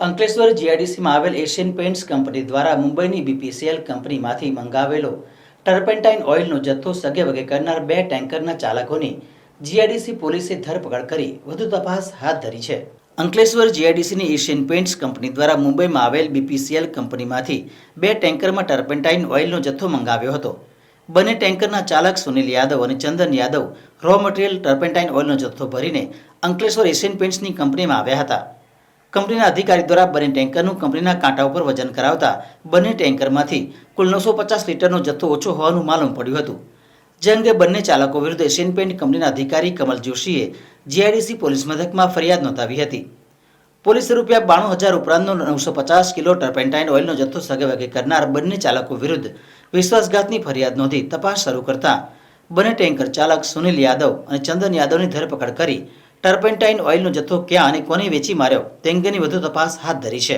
અંકલેશ્વર જીઆઈડીસીમાં આવેલ Asian paints company દ્વારા મુંબઈની બીપીસીએલ કંપનીમાંથી મંગાવેલો ટર્પેન્ટાઇન ઓઇલનો જથ્થો સગેવગે કરનાર 2 ટેન્કરના ચાલકોની જીઆઈડીસી પોલીસે ધરપકડ કરી વધુ તપાસ હાથ ધરી છે. અંકલેશ્વર જીઆઈડીસીની એશિયન પેઇન્ટ્સ કંપની દ્વારા મુંબઈમાં આવેલ બીપીસીએલ કંપનીમાંથી 2 ટેન્કરમાં ટર્પેન્ટાઇન ઓઇલનો જથ્થો મંગાવ્યો હતો. બંને ટેન્કરના ચાલક સુનિલ યાદવ અને ચંદન યાદવ રો મટીરિયલ ટર્પેન્ટાઇન ઓઇલનો જથ્થો ભરીને અંકલેશ્વર એશિયન પેઇન્ટ્સની કંપનીમાં આવ્યા હતા. કંપનીના અધિકારી દ્વારા બંને ટેન્કરનું કંપનીના કાંટા ઉપર વજન કરાવતા બંને ટેન્કરમાંથી કુલ 950 લીટરનો જથ્થો ઓછો હોવાનું માલુમ પડ્યું હતું. જે અંગે બંને ચાલકો વિરુદ્ધ એશિયન પેઇન્ટ કંપનીના અધિકારી કમલ જોશીએ જીઆઈડીસી પોલીસ મથકમાં ફરિયાદ નોંધાવી હતી. પોલીસે ₹92,000 ઉપરાંતનો 950 કિલો ટર્પેન્ટાઇન ઓઇલનો જથ્થો સગેવગે કરનાર બંને ચાલકો વિરુદ્ધ વિશ્વાસઘાતની ફરિયાદ નોંધી તપાસ શરૂ કરતા બંને ટેન્કર ચાલક સુનિલ યાદવ અને ચંદન યાદવની ધરપકડ કરી ટર્પેન્ટાઇન ઓઇલનો જથ્થો ક્યાં અને કોને વેચી માર્યો તે અંગેની વધુ તપાસ હાથ ધરી છે.